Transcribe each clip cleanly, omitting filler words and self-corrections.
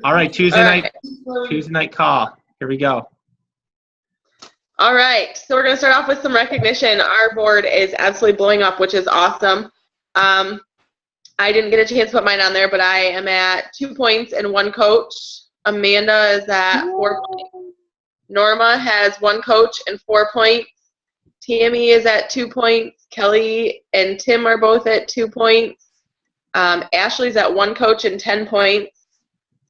All right, Tuesday night call. Here we go. All right, so we're going to start off with some recognition. Our board is absolutely blowing up, which is awesome. I didn't get a chance to put mine on there, but I am at 2 points and 1 coach. Amanda is at 4 points. Norma has 1 coach and 4 points. Tammy is at 2 points. Kelly and Tim are both at 2 points. Ashley's at 1 coach and 10 points.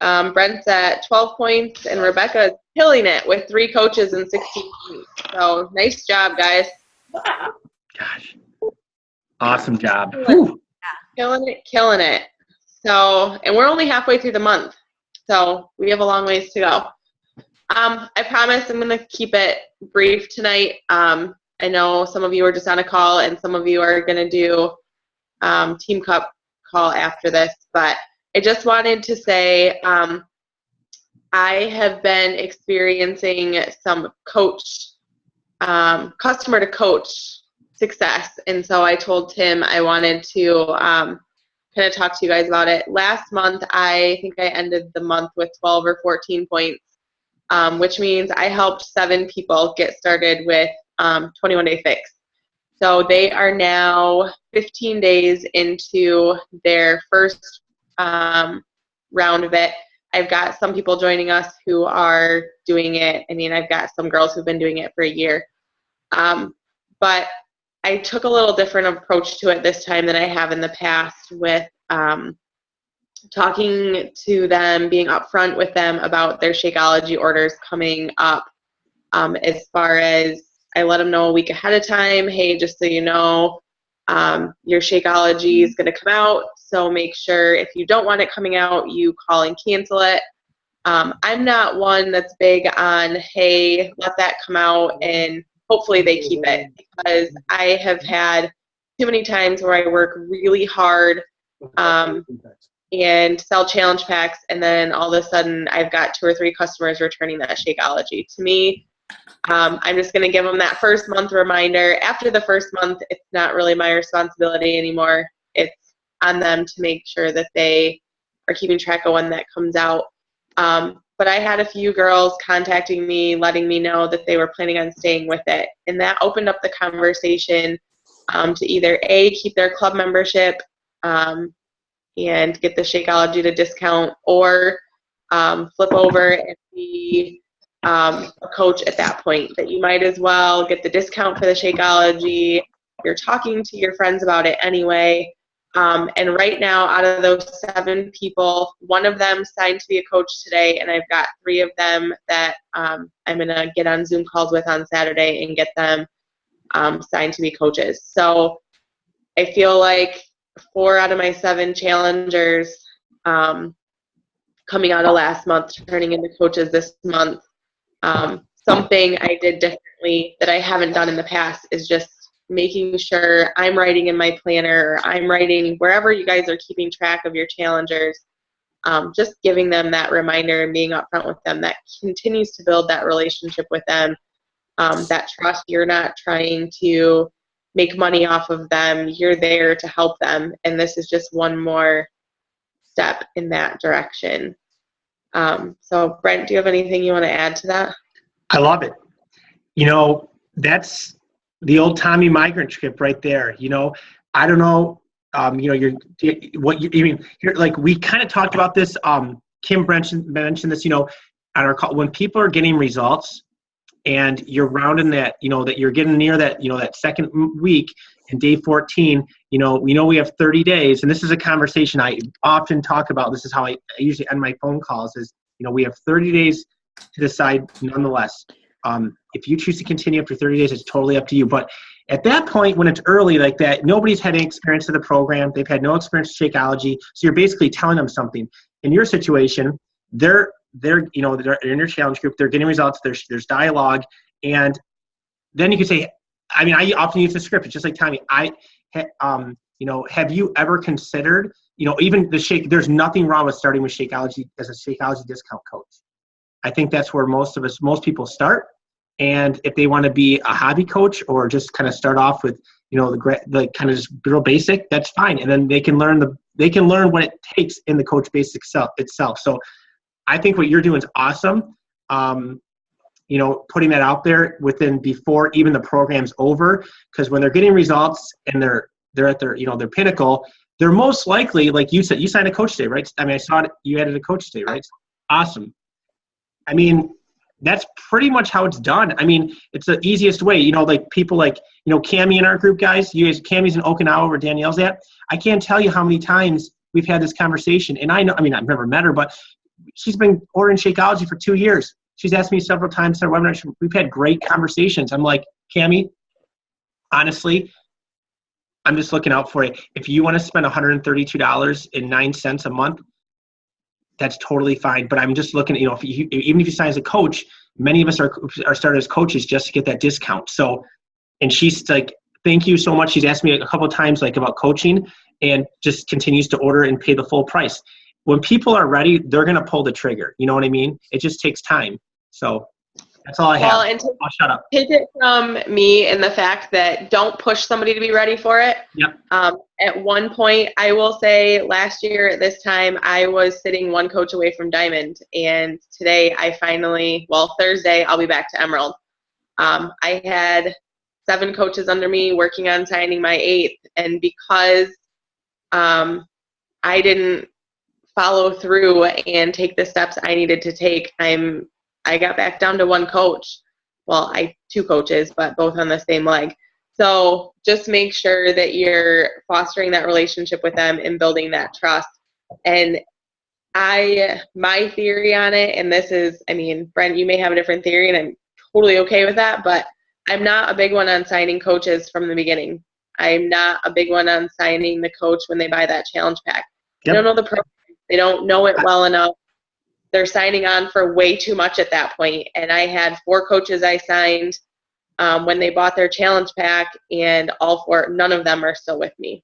Brent's at 12 points, and Rebecca is killing it with 3 coaches and 16 points. So nice job, guys. Gosh, awesome job. Killing it. So, and we're only halfway through the month, so we have a long ways to go. I promise I'm going to keep it brief tonight. I know some of you are just on a call, and some of you are going to do Team Cup call after this, but I just wanted to say I have been experiencing some customer to coach success, and so I told Tim I wanted to kind of talk to you guys about it. Last month, I think I ended the month with 12 or 14 points, which means I helped 7 people get started with 21-Day Fix. So they are now 15 days into their first round of it. I've got some people joining us who are doing it. I mean, I've got some girls who've been doing it for a year. But I took a little different approach to it this time than I have in the past with talking to them, being upfront with them about their Shakeology orders coming up. As far as I let them know a week ahead of time, hey, just so you know, your Shakeology is going to come out, so make sure if you don't want it coming out, you call and cancel it. I'm not one that's big on, hey, let that come out and hopefully they keep it, because I have had too many times where I work really hard and sell challenge packs, and then all of a sudden I've got 2 or 3 customers returning that Shakeology. To me, I'm just going to give them that first month reminder. After the first month, it's not really my responsibility anymore. It's on them to make sure that they are keeping track of when that comes out. But I had a few girls contacting me, letting me know that they were planning on staying with it. And that opened up the conversation to either A, keep their club membership and get the Shakeology at a discount, or flip over and be a coach at that point. That you might as well get the discount for the Shakeology. You're talking to your friends about it anyway. And right now, out of those 7 people, 1 of them signed to be a coach today, and I've got 3 of them that I'm going to get on Zoom calls with on Saturday and get them signed to be coaches. So I feel like 4 out of my 7 challengers coming out of last month turning into coaches this month. Something I did differently that I haven't done in the past is just making sure I'm writing in my planner, or I'm writing wherever you guys are keeping track of your challengers, just giving them that reminder and being upfront with them. That continues to build that relationship with them, that trust. You're not trying to make money off of them. You're there to help them, and this is just one more step in that direction. So Brent, do you have anything you want to add to that? I love it. You know, that's the old Tommy migrant trip right there. You know, I don't know, you know, like we kind of talked about this. Kim mentioned this, you know, on our call, when people are getting results and you're rounding that, you know, that you're getting near that, you know, that second week in day 14, you know, we have 30 days. And this is a conversation I often talk about. This is how I usually end my phone calls is, you know, we have 30 days to decide nonetheless. If you choose to continue after 30 days, it's totally up to you. But at that point, when it's early like that, nobody's had any experience of the program. They've had no experience with Shakeology. So you're basically telling them something. In your situation, they're in your challenge group. They're getting results. There's dialogue. And then you can say, I mean, I often use the script. It's just like Tommy, you know, have you ever considered, you know, even there's nothing wrong with starting with Shakeology as a Shakeology discount coach. I think that's where most people start. And if they want to be a hobby coach or just kind of start off with, you know, the kind of just real basic, that's fine. And then they can learn they can learn what it takes in the Coach Basics itself. So I think what you're doing is awesome. You know, putting that out there before even the program's over, because when they're getting results and they're at their, you know, their pinnacle, they're most likely, like you said, you signed a coach today, right? I mean, I saw it, you added a coach today, right? Awesome. I mean, that's pretty much how it's done. I mean, it's the easiest way. You know, like people like, you know, Cammie in our group, guys. Cammie's in Okinawa where Danielle's at. I can't tell you how many times we've had this conversation. And I know, I mean, I've never met her, but she's been ordering Shakeology for 2 years. She's asked me several times in our webinar. We've had great conversations. I'm like, Cammie, honestly, I'm just looking out for you. If you want to spend $132.09 a month, that's totally fine. But I'm just looking, you know, even if you sign as a coach, many of us are started as coaches just to get that discount. So, and she's like, thank you so much. She's asked me a couple of times like about coaching and just continues to order and pay the full price. When people are ready, they're going to pull the trigger. You know what I mean? It just takes time. So that's all I have. And I'll shut up. Take it from me in the fact that don't push somebody to be ready for it. Yep. At one point, I will say last year at this time, I was sitting one coach away from Diamond. And today Thursday, I'll be back to Emerald. I had 7 coaches under me working on signing my 8th. And because I didn't follow through and take the steps I needed to take, I got back down to one coach. Well, 2 coaches, but both on the same leg. So just make sure that you're fostering that relationship with them and building that trust. And my theory on it, and this is, I mean, Brent, you may have a different theory, and I'm totally okay with that, but I'm not a big one on signing coaches from the beginning. I'm not a big one on signing the coach when they buy that challenge pack. Yep. They don't know the program. They don't know it well enough. They're signing on for way too much at that point. And I had 4 coaches I signed when they bought their challenge pack, and none of them are still with me.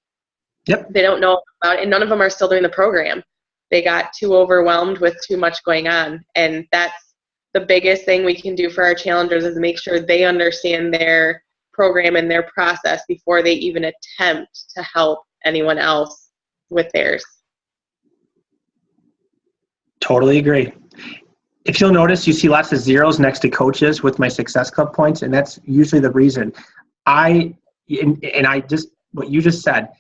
Yep. They don't know about it, and none of them are still doing the program. They got too overwhelmed with too much going on. And that's the biggest thing we can do for our challengers, is make sure they understand their program and their process before they even attempt to help anyone else with theirs. Totally agree. If you'll notice, you see lots of zeros next to coaches with my Success Club points, and that's usually the reason. What you just said,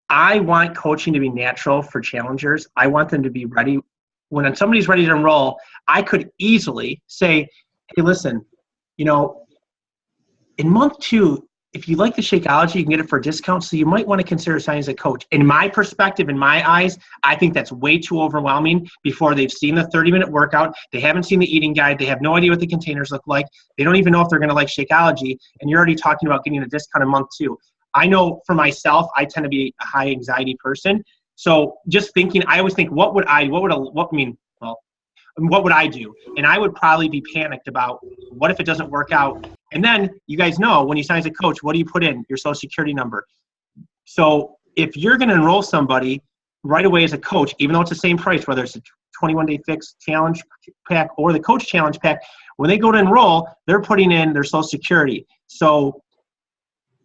I want coaching to be natural for challengers. I want them to be ready. When somebody's ready to enroll, I could easily say, hey, listen, you know, in month 2, if you like the Shakeology, you can get it for a discount, so you might want to consider signing as a coach. In my perspective, in my eyes, I think that's way too overwhelming before they've seen the 30-minute workout. They haven't seen the eating guide. They have no idea what the containers look like. They don't even know if they're going to like Shakeology, and you're already talking about getting a discount in month 2. I know for myself, I tend to be a high anxiety person. So just thinking, I always think, what would I do? And I would probably be panicked about, what if it doesn't work out? And then you guys know, when you sign as a coach, what do you put in? Your social security number. So if you're going to enroll somebody right away as a coach, even though it's the same price, whether it's a 21-day fixed challenge pack or the coach challenge pack, when they go to enroll, they're putting in their social security. So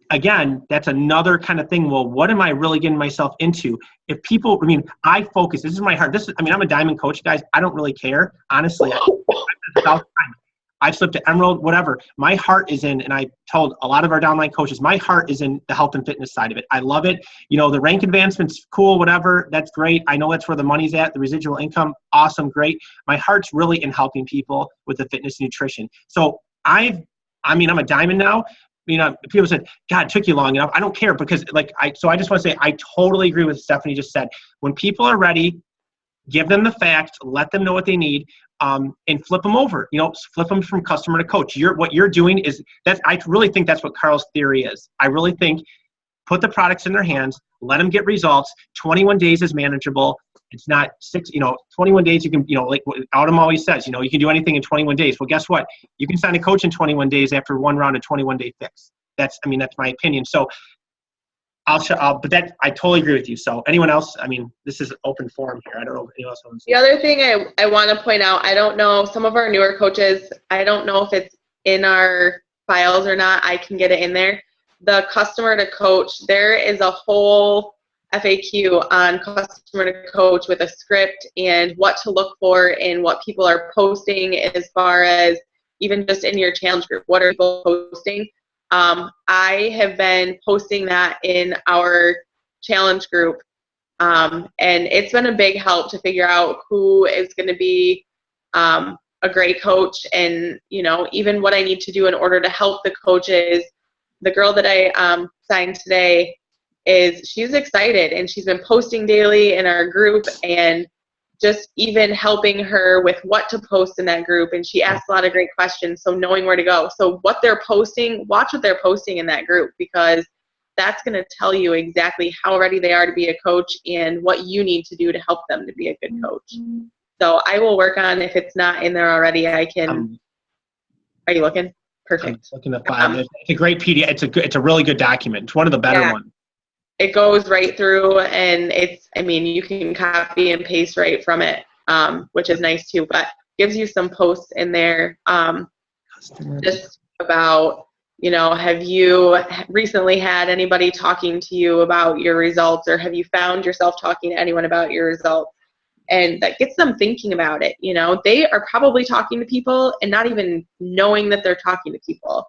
again, that's another kind of thing. Well, what am I really getting myself into? If people, I mean, I focus, this is my heart. I'm a diamond coach, guys. I don't really care. Honestly, I've slipped to Emerald, whatever. My heart is in, and I told a lot of our downline coaches, my heart is in the health and fitness side of it. I love it. You know, the rank advancement's cool, whatever. That's great. I know that's where the money's at. The residual income, awesome, great. My heart's really in helping people with the fitness and nutrition. So I'm a diamond now. You know, people said, God, it took you long enough. I don't care, because I just want to say, I totally agree with what Stephanie just said. When people are ready, give them the facts, let them know what they need, and flip them over. You know, flip them from customer to coach. What you're doing is I really think that's what Carl's theory is. I really think, put the products in their hands, let them get results. 21 days is manageable. It's not 21 days you can, like what Autumn always says, you can do anything in 21 days. Well, guess what? You can sign a coach in 21 days after one round of 21-day fix. That's my opinion. So I totally agree with you. So anyone else, this is an open forum here. I don't know if anyone else wants to. The other thing I want to point out, I don't know, some of our newer coaches, I don't know if it's in our files or not. I can get it in there. The customer to coach, there is a whole, FAQ on Customer to Coach with a script and what to look for and what people are posting as far as even just in your challenge group. What are people posting? I have been posting that in our challenge group, and it's been a big help to figure out who is going to be a great coach, and even what I need to do in order to help the coaches. The girl that I signed today, she's excited, and she's been posting daily in our group, and just even helping her with what to post in that group. And she asked a lot of great questions, so knowing where to go. So what they're posting, watch what they're posting in that group, because that's going to tell you exactly how ready they are to be a coach and what you need to do to help them to be a good coach. So I will work on, if it's not in there already, I can. Are you looking? Perfect. I'm looking at file. It's a great PDF. It's a really good document. It's one of the better ones. It goes right through, and you can copy and paste right from it, which is nice too, but gives you some posts in there just about, have you recently had anybody talking to you about your results, or have you found yourself talking to anyone about your results? And that gets them thinking about it. They are probably talking to people and not even knowing that they're talking to people.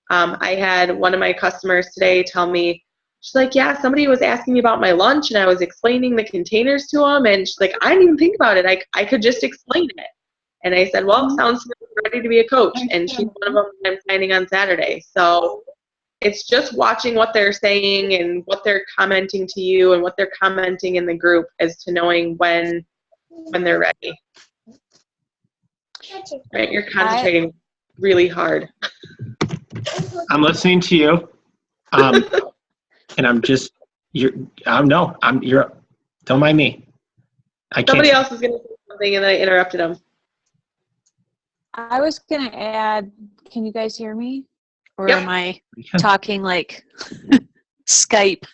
I had one of my customers today tell me, she's like, yeah, somebody was asking me about my lunch, and I was explaining the containers to them, and she's like, I didn't even think about it. I could just explain it. And I said, well, sounds like you're ready to be a coach. And she's one of them I'm signing on Saturday. So it's just watching what they're saying and what they're commenting to you and what they're commenting in the group as to knowing when they're ready. Right? You're concentrating really hard. I'm listening to you. And I'm just, don't mind me. Somebody else is going to say something, and then I interrupted them. I was going to add, can you guys hear me? Or Yep. am I talking like Skype?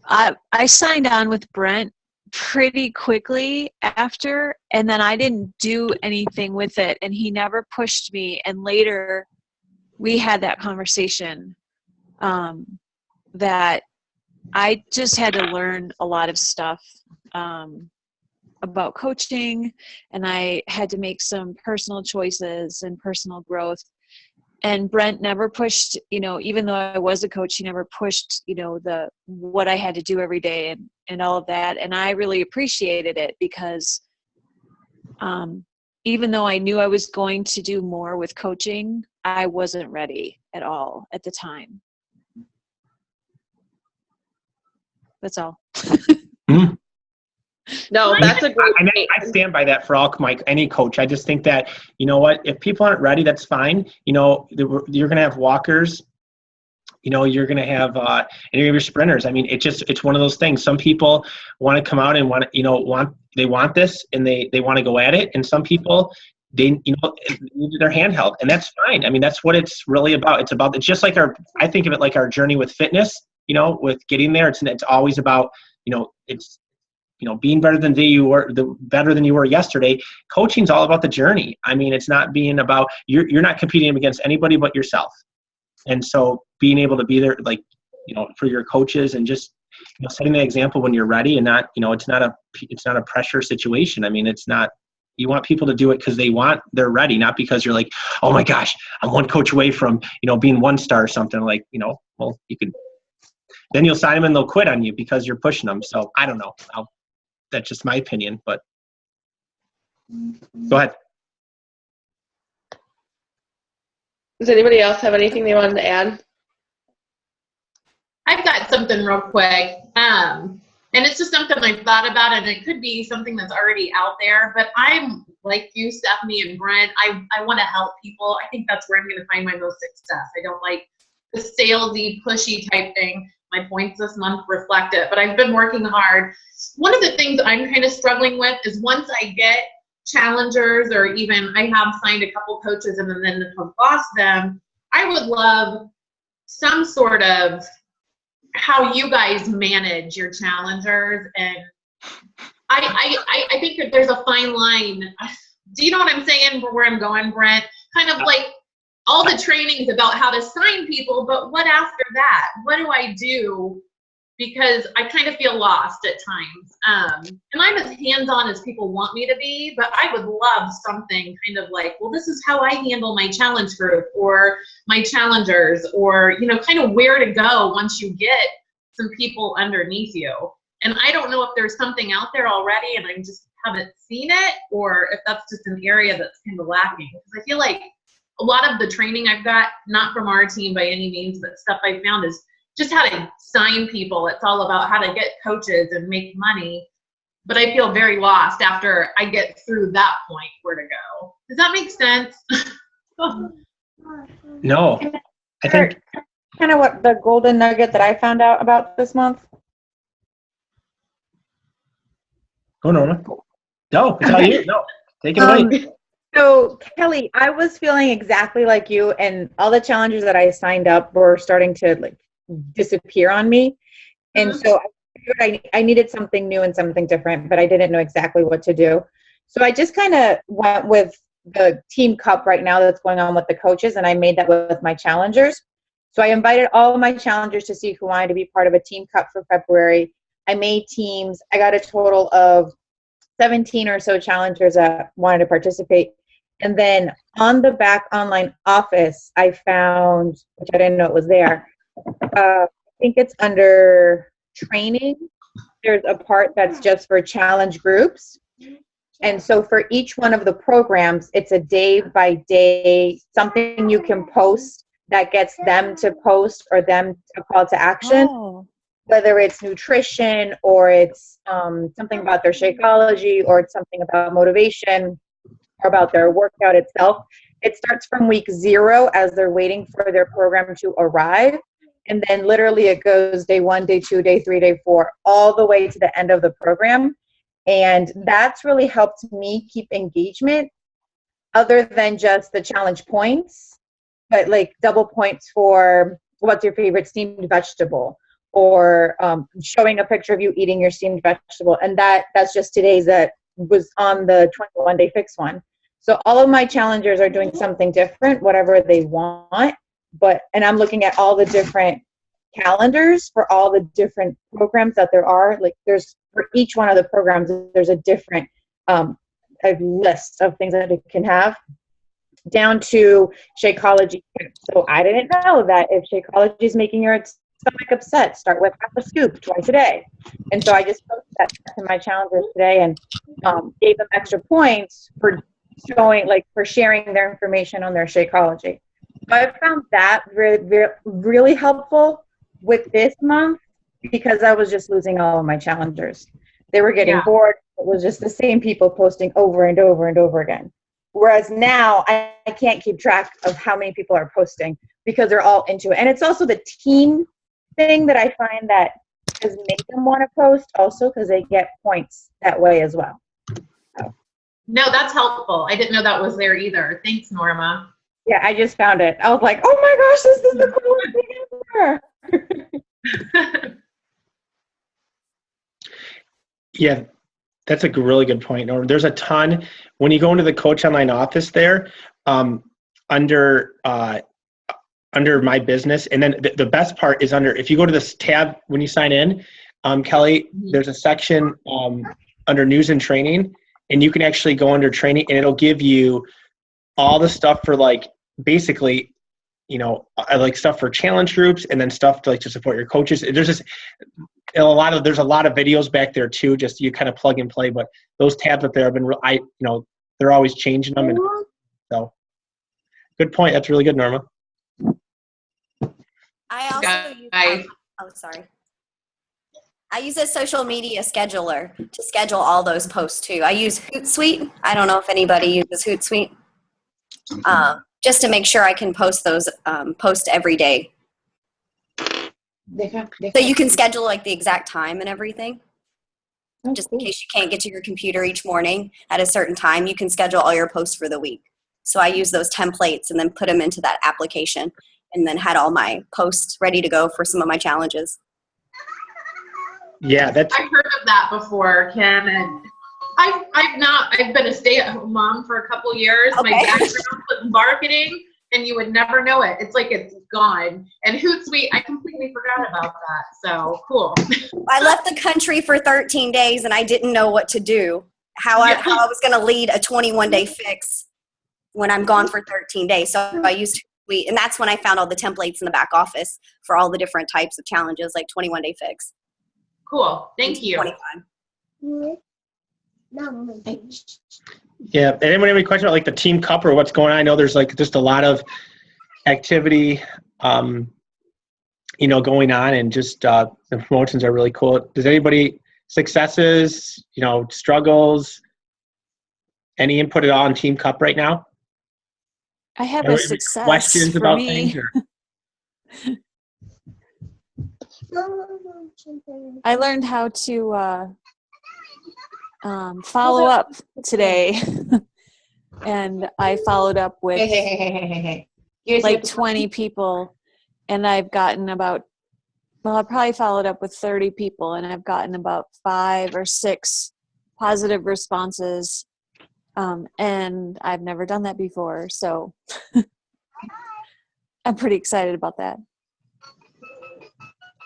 I signed on with Brent pretty quickly after, and then I didn't do anything with it, and he never pushed me. And later we had that conversation that I just had to learn a lot of stuff about coaching, and I had to make some personal choices and personal growth. And Brent never pushed, even though I was a coach, he never pushed, what I had to do every day and all of that. And I really appreciated it, because even though I knew I was going to do more with coaching, I wasn't ready at all at the time. That's all. Mm-hmm. No, that's a great point. I stand by that for any coach. I just think that, if people aren't ready, that's fine. You're going to have walkers, you're going to have, and you're going to have your sprinters. It's one of those things. Some people want to come out and they want this and they want to go at it. And some people, they need their handheld, and that's fine. That's what it's really about. It's just like I think of it like our journey with fitness, with getting there. It's always about, it's, being better than better than you were yesterday. Coaching's all about the journey. It's not being about, you're not competing against anybody but yourself. And so being able to be there, for your coaches, and just, setting the example when you're ready, and not, it's not a pressure situation. It's not, you want people to do it because they're ready, not because you're like, oh my gosh, I'm one coach away from, being 1-star or something, well, you could, then you'll sign them and they'll quit on you because you're pushing them. So I don't know. That's just my opinion, but go ahead. Does anybody else have anything they wanted to add? I've got something real quick. And it's just something I've thought about, and it could be something that's already out there, but I'm like you, Stephanie and Brent. I want to help people. I think that's where I'm going to find my most success. I don't like the salesy, pushy type thing. My points this month reflect it, but I've been working hard. One of the things I'm kind of struggling with is, once I get challengers, or even I have signed a couple coaches and then have lost them, I would love some sort of how you guys manage your challengers. And I think that there's a fine line. Do you know what I'm saying, where I'm going, Brent? Kind of like, all the trainings about how to sign people, but what after that? What do I do? Because I kind of feel lost at times. And I'm as hands-on as people want me to be, but I would love something kind of like, well, this is how I handle my challenge group or my challengers, or, you know, kind of where to go once you get some people underneath you. And I don't know if there's something out there already and I just haven't seen it, or if that's just an area that's kind of lacking. Because I feel like a lot of the training I've got, not from our team by any means, but stuff I found is just how to sign people. It's all about how to get coaches and make money. But I feel very lost after I get through that point, where to go. Does that make sense? No, I think, Kind of what the golden nugget that I found out about this month. go Norma. No, it's all you. No, take it away. So Kelly, I was feeling exactly like you, and all the challenges that I signed up were starting to like disappear on me. And so I needed something new and something different, but I didn't know exactly what to do. So I just kind of went with the team cup right now that's going on with the coaches, and I made that with my challengers. So I invited all of my challengers to see who wanted to be part of a team cup for February. I made teams. I got a total of 17 or so challengers that wanted to participate. And then on the back online office, I found, which I didn't know it was there, I think it's under training. There's a part that's just for challenge groups. And so for each one of the programs, it's a day by day, something you can post that gets them to post or them to call to action. Oh. Whether it's nutrition or it's something about their Shakeology or it's something about motivation or about their workout itself. It starts from week 0 as they're waiting for their program to arrive. And then literally it goes day 1, day 2, day 3, day 4, all the way to the end of the program. And that's really helped me keep engagement other than just the challenge points, but like double points for what's your favorite steamed vegetable, or showing a picture of you eating your steamed vegetable. And that's just today's that was on the 21-day fix one. So all of my challengers are doing something different, whatever they want. And I'm looking at all the different calendars for all the different programs that there are. Like there's, for each one of the programs, there's a different a list of things that it can have, down to Shakeology. So I didn't know that if Shakeology is making your stomach upset, start with half a scoop twice a day. And so I just posted that to my challengers today and gave them extra points for showing, like, for sharing their information on their Shakeology. So I found that really, really helpful with this month, because I was just losing all of my challengers. They were getting bored. It was just the same people posting over and over and over again. Whereas now I can't keep track of how many people are posting because they're all into it. And it's also the team thing that I find that has made them want to post also, because they get points that way as well. So. No, that's helpful. I didn't know that was there either. Thanks, Norma. Yeah, I just found it. I was like, oh my gosh, this is the coolest thing ever. Yeah, that's a really good point. There's a ton. When you go into the Coach Online office there, under my business, and then the best part is under, if you go to this tab when you sign in, Kelly, there's a section under news and training, and you can actually go under training, and it'll give you all the stuff for, like, basically, you know, like stuff for challenge groups, and then stuff to, like, to support your coaches. There's just there's a lot of videos back there too. Just you kind of plug and play, but those tabs up there have been, they're always changing them, and so good point. That's really good, Norma. I also I use a social media scheduler to schedule all those posts too. I use Hootsuite. I don't know if anybody uses Hootsuite. Just to make sure I can post those post every day. So you can schedule like the exact time and everything. Just in case you can't get to your computer each morning at a certain time, you can schedule all your posts for the week. So I use those templates and then put them into that application, and then had all my posts ready to go for some of my challenges. Yeah, that's. I've heard of that before, Kim, and I've been a stay-at-home mom for a couple years. Okay. My background was marketing, and you would never know it. It's like it's gone. And Hootsuite, I completely forgot about that. So cool. I left the country for 13 days and I didn't know what to do. How I was going to lead a 21-day fix when I'm gone for 13 days. So I used Hootsuite, and that's when I found all the templates in the back office for all the different types of challenges, like 21-day fix. Cool. Thank you. 25. Yeah. Anyone have any question about like the team cup or what's going on? I know there's like just a lot of activity, going on, and just the promotions are really cool. Does anybody successes, struggles, any input at all on team cup right now? I have a success Questions for about me. things? I learned how to follow up today, and I followed up with like 20 people, and I've gotten I probably followed up with 30 people, and I've gotten about 5 or 6 positive responses, and I've never done that before, so I'm pretty excited about that.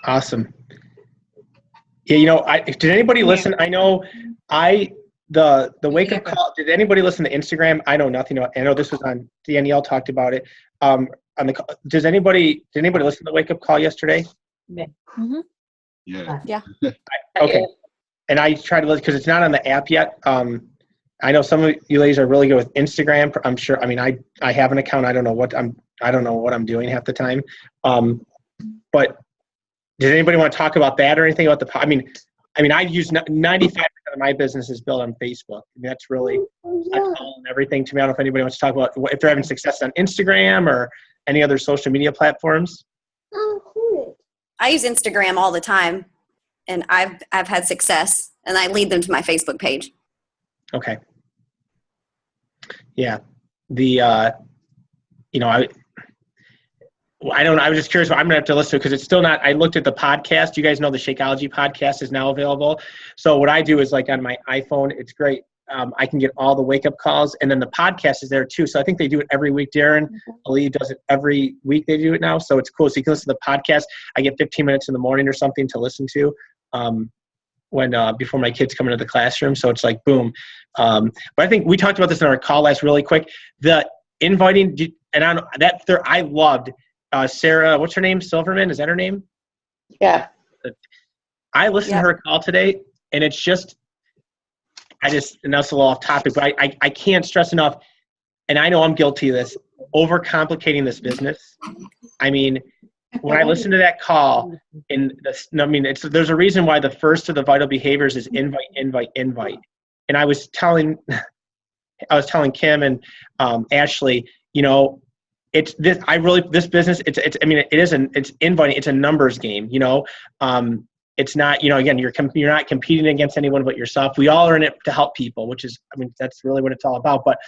Awesome. Yeah, did anybody listen? I know the wake up call. Did anybody listen to Instagram? I know nothing about. I know this was on Danielle talked about it. Did anybody listen to the wake up call yesterday? Mm-hmm. Yeah. Okay. And I tried to listen because it's not on the app yet. I know some of you ladies are really good with Instagram. I'm sure. I mean, I have an account. I don't know what I'm doing half the time. But did anybody want to talk about that or anything about I mean, I use 95% of my business is built on Facebook. I mean, that's really everything to me. I don't know if anybody wants to talk about if they're having success on Instagram or any other social media platforms. I use Instagram all the time, and I've had success, and I lead them to my Facebook page. Okay. Yeah. I don't know. I was just curious. I'm going to have to listen to it because it's still not. I looked at the podcast. You guys know the Shakeology podcast is now available. So what I do is like on my iPhone, it's great. I can get all the wake up calls, and then the podcast is there too. So I think they do it every week. Darren Ali does it every week. They do it now. So it's cool. So you can listen to the podcast. I get 15 minutes in the morning or something to listen to before my kids come into the classroom. So it's like, boom. But I think we talked about this in our call last really quick. The inviting, and I loved Sarah, what's her name? Silverman, is that her name? Yeah. I listened to her call today, and it's just, and that's a little off topic, but I can't stress enough, and I know I'm guilty of this, overcomplicating this business. I mean, when I listen to that call, there's a reason why the first of the vital behaviors is invite, invite, invite. And I was telling Kim and Ashley, it's this. This business. It's inviting. It's a numbers game. It's not. Again, you're not competing against anyone but yourself. We all are in it to help people, which is. That's really what it's all about. But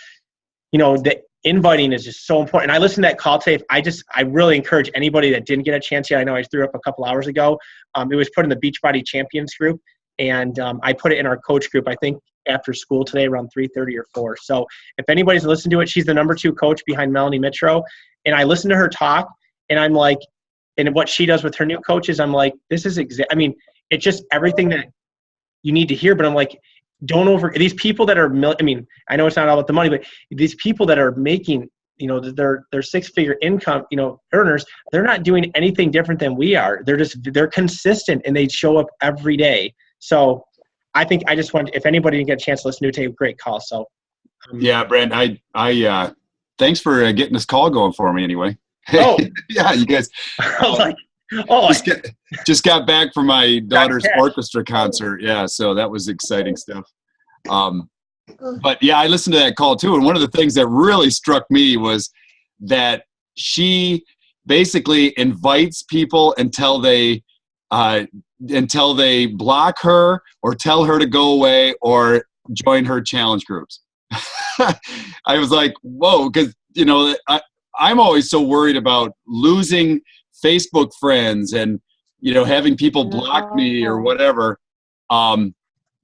the inviting is just so important. And I listened to that call today. I really encourage anybody that didn't get a chance yet. I know I threw up a couple hours ago. It was put in the Beachbody Champions group, and I put it in our coach group. I think after school today around 3:30 or 4. So if anybody's listened to it, she's the number 2 coach behind Melanie Mitro. And I listened to her talk, and I'm like, and what she does with her new coaches, I'm like, this is it's just everything that you need to hear. But I'm like, these people that are, I know it's not all about the money, but these people that are making, their 6-figure income, earners, they're not doing anything different than we are. They're consistent, and they show up every day. So I think I just want, if anybody didn't get a chance to listen to it, take a great call. So, yeah, Brent, I thanks for getting this call going for me anyway. Oh, yeah, you guys. Just got back from my daughter's orchestra concert. Yeah, so that was exciting stuff. But yeah, I listened to that call too, and one of the things that really struck me was that she basically invites people until they block her or tell her to go away or join her challenge groups. I was like, whoa, because I'm always so worried about losing Facebook friends and having people block me or whatever. And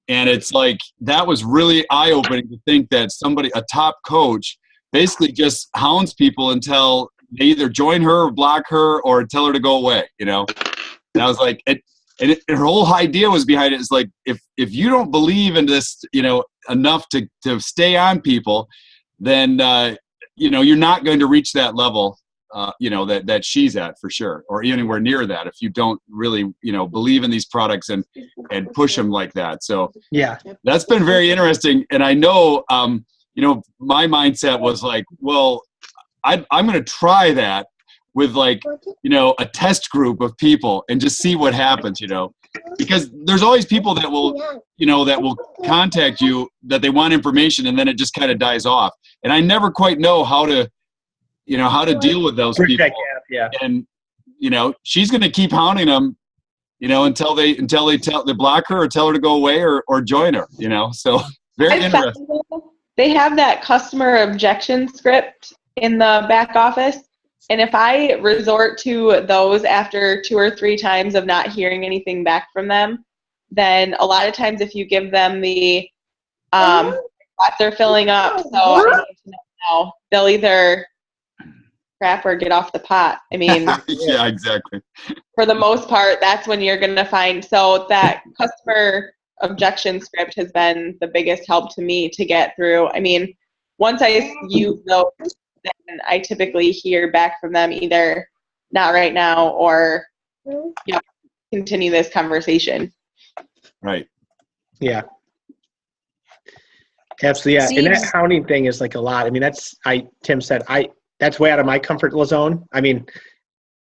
it's like that was really eye-opening to think that a top coach basically just hounds people until they either join her or block her or tell her to go away, you know? And I was like, her whole idea was behind it is like, if you don't believe in this, you know, enough to stay on people, then, you know, you're not going to reach that level, you know, that she's at for sure, or anywhere near that if you don't really, you know, believe in these products and push them like that. So Yeah. that's been very interesting. And I know, you know, my mindset was like, well, I'm going to try that with like, you know, a test group of people and just see what happens, you know, because there's always people that will, you know, that will contact you that they want information and then it just kind of dies off. And I never quite know how to, you know, how to deal with those Bridge people. that gap, yeah. And, you know, she's going to keep hounding them, you know, until they block her or tell her to go away or join her, you know, so very I found interesting. they have that customer objection script in the back office. And if I resort to those after 2 or 3 times of not hearing anything back from them, then a lot of times if you give them the what they're filling up, so I need to know now, they'll either crap or get off the pot. I mean, Yeah, exactly. for the most part, that's when you're going to find. So that customer objection script has been the biggest help to me to get through. I mean, once I use those, then I typically hear back from them either not right now or continue this conversation. Right. Yeah. Absolutely. Yeah. And that hounding thing is like a lot. I mean, Tim said, that's way out of my comfort zone. I mean,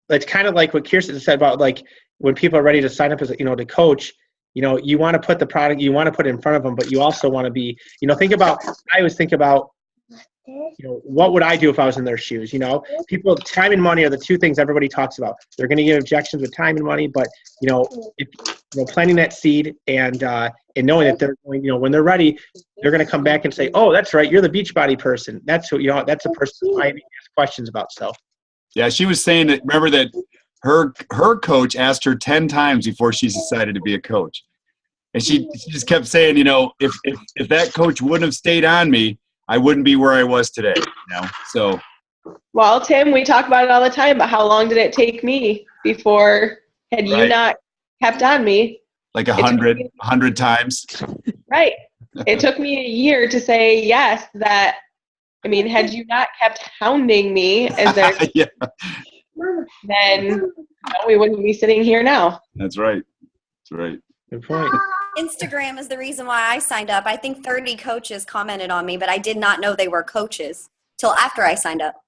it's kind of like what Kirsten said about like when people are ready to sign up as, you know, to coach, you know, you want to put the product, you want to put it in front of them, but you also want to be, you know, I always think about, you know, what would I do if I was in their shoes? You know, people, time and money are the 2 things everybody talks about. They're going to give objections with time and money, but you know, if, you know, planting that seed and knowing that they're going, you know, when they're ready, they're going to come back and say, "Oh, that's right, you're the Beachbody person." That's who, you know, that's a person I ask questions about stuff. Yeah, she was saying that. Remember that her coach asked her 10 times before she decided to be a coach, and she just kept saying, you know, if that coach wouldn't have stayed on me, I wouldn't be where I was today, you know? So. Well, Tim, we talk about it all the time, but how long did it take me before, had you not kept on me? Like 100 times. Right. It took me a year to say yes, that, I mean, had you not kept hounding me, Yeah. then we wouldn't be sitting here now. That's right. That's right. Good point. Instagram is the reason why I signed up. I think 30 coaches commented on me, but I did not know they were coaches till after I signed up.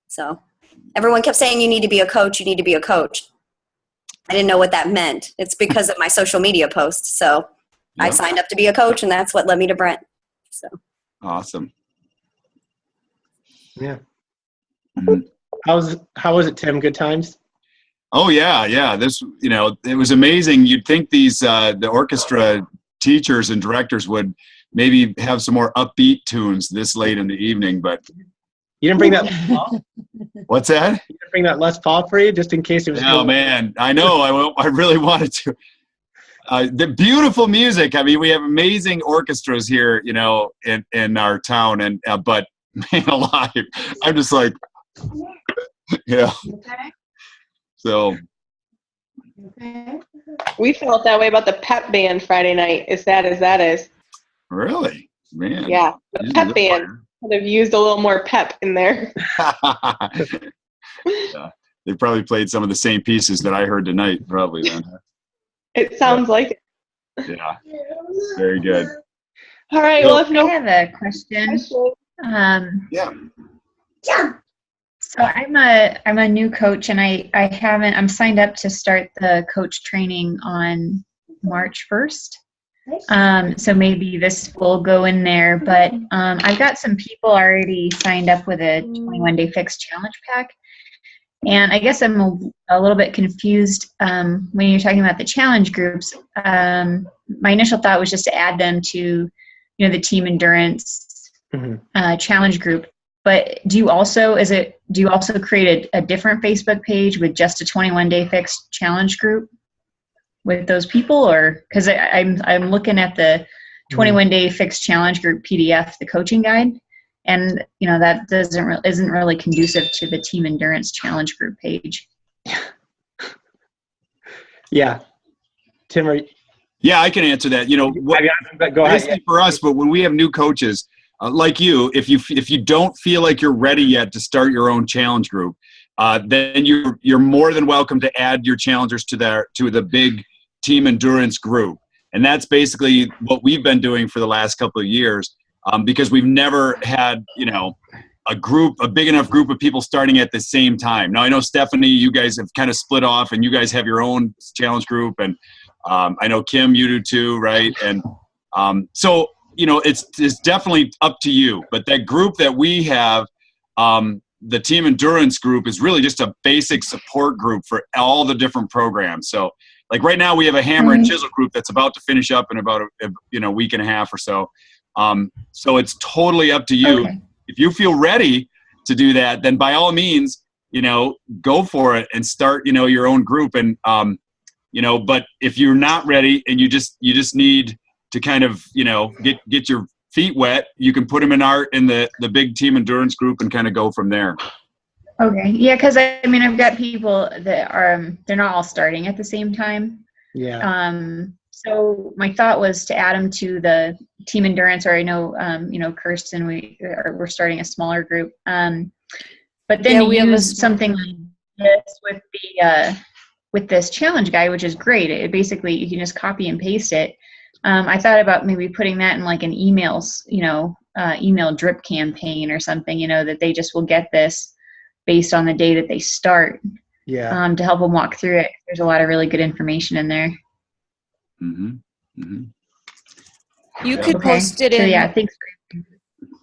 So everyone kept saying, you need to be a coach, you need to be a coach. I didn't know what that meant. It's because of my social media posts. So I signed up to be a coach, and that's what led me to Brent. So awesome. Yeah. Mm-hmm. How was it, Tim? Good times? Oh yeah. This, you know, it was amazing. You'd think these the orchestra teachers and directors would maybe have some more upbeat tunes this late in the evening, but you didn't bring that Les Paul? What's that? You didn't bring that Les Paul for you, just in case it was. Oh man, I know. I really wanted to. The beautiful music. I mean, we have amazing orchestras here, you know, in our town, and but man alive, I'm just like, yeah. So. We felt that way about the pep band Friday night, as sad as that is. Really? Man. Yeah. The pep band could have used a little more pep in there. Yeah. They probably played some of the same pieces that I heard tonight, probably then. It sounds like it. Yeah. Very good. All right. So, well, if no. I have a question. Yeah. So I'm a new coach, and I'm signed up to start the coach training on March 1st. So maybe this will go in there, but I've got some people already signed up with a 21-day fixed challenge pack. And I guess I'm a little bit confused when you're talking about the challenge groups. My initial thought was just to add them to, you know, the team endurance challenge group. But do you also create a different Facebook page with just a 21-day fixed challenge group with those people, or because I'm looking at the 21-day fixed challenge group PDF, the coaching guide, And, you know, that isn't really conducive to the Team Endurance Challenge group page. Yeah. Tim, Yeah, I can answer that. You know, go ahead. basically for us, but when we have new coaches like you, if you don't feel like you're ready yet to start your own challenge group, then you're more than welcome to add your challengers to the big Team Endurance group. And that's basically what we've been doing for the last couple of years, because we've never had, you know, a big enough group of people starting at the same time. Now, I know, Stephanie, you guys have kind of split off and you guys have your own challenge group, and I know, Kim, you do too, right? And so, you know, it's definitely up to you. But that group that we have, the Team Endurance group, is really just a basic support group for all the different programs. So, like right now, we have a hammer and chisel group that's about to finish up in about a week and a half or so. So it's totally up to you. Okay. If you feel ready to do that, then by all means, you know, go for it and start, you know, your own group. And you know, but if you're not ready and you just need to kind of, you know, get your feet wet, you can put them in the big Team Endurance group and kind of go from there. Okay. Yeah, because I mean, I've got people that are they're not all starting at the same time. Yeah. So my thought was to add them to the Team Endurance, or I know, you know, Kirsten, we're starting a smaller group. But then Yeah, we have something like this with this challenge guide, which is great. It basically, you can just copy and paste it. I thought about maybe putting that in like an emails, you know, email drip campaign or something, you know, that they just will get this based on the day that they start. Yeah. To help them walk through it. There's a lot of really good information in there. Mm-hmm. Mm-hmm. You could Okay. post it So in. yeah, thanks.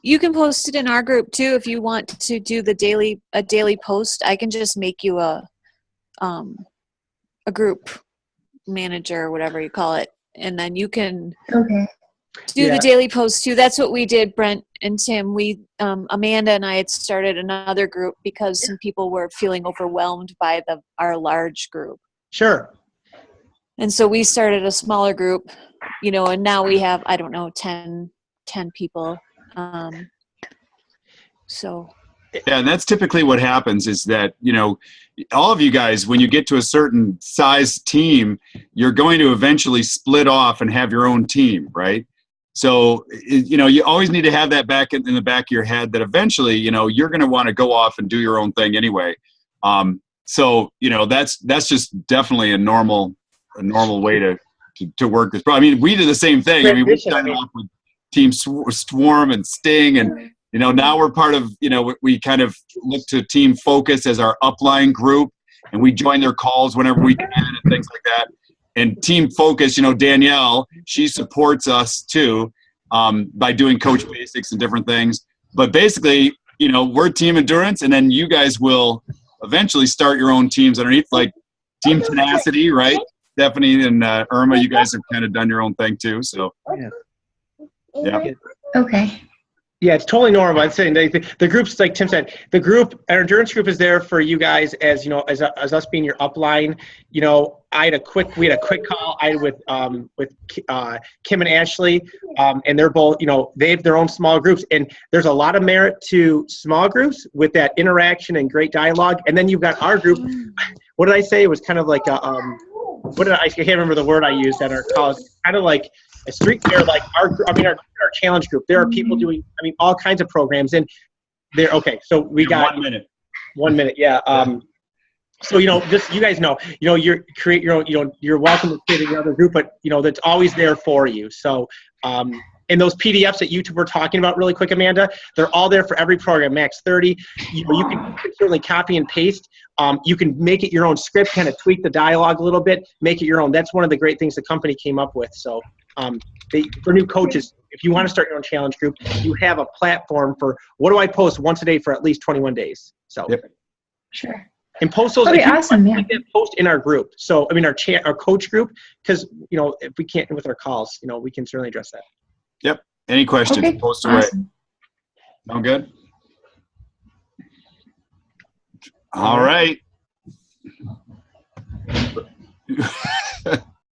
You can post it in our group too if you want to do a daily post. I can just make you a group manager or whatever you call it, and then you can Okay. do Yeah. the daily post too. That's what we did, Brent and Tim. We Amanda and I had started another group because some people were feeling overwhelmed by our large group. Sure. And so we started a smaller group, you know, and now we have, I don't know, 10 people. So. Yeah, and that's typically what happens is that, you know, all of you guys, when you get to a certain size team, you're going to eventually split off and have your own team, right? So, you know, you always need to have that back in the back of your head that eventually, you know, you're going to want to go off and do your own thing anyway. So, you know, that's just definitely a normal way to work this. I mean, we do the same thing. I mean, we started off with Team Swarm and Sting, and you know, now we're part of, you know, we kind of look to Team Focus as our upline group, and we join their calls whenever we can and things like that. And Team Focus, you know, Danielle, she supports us too by doing Coach Basics and different things. But basically, you know, we're Team Endurance, and then you guys will eventually start your own teams underneath, like Team Tenacity, right? Stephanie and Irma, you guys have kind of done your own thing too. So, yeah. Okay. Yeah, it's totally normal. I'd say the group's like Tim said. Our endurance group is there for you guys, as you know, as us being your upline. You know, we had a quick call. I had with Kim and Ashley, and they're both, you know, they have their own small groups, and there's a lot of merit to small groups with that interaction and great dialogue. And then you've got our group. What did I say? It was kind of like I can't remember the word I used at our call. It's kind of like a street fair, like our challenge group. There are people doing, I mean, all kinds of programs, and they're okay. So we got 1 minute. Yeah. So, you know, just, you guys know, you know, create your own, you know, you're welcome to create another group, but you know, that's always there for you. So, and those PDFs that you were talking about really quick, Amanda, they're all there for every program, max 30. You know, you can certainly copy and paste. You can make it your own script, kind of tweak the dialogue a little bit, make it your own. That's one of the great things the company came up with. So for new coaches, if you want to start your own challenge group, you have a platform for what do I post once a day for at least 21 days. So, yep. Sure. And post those. Okay, awesome. Yeah. Post in our group. So, I mean, our coach group, because, you know, if we can't with our calls, you know, we can certainly address that. Yep. Any questions? Okay. Post away. Awesome. Sound good? All right.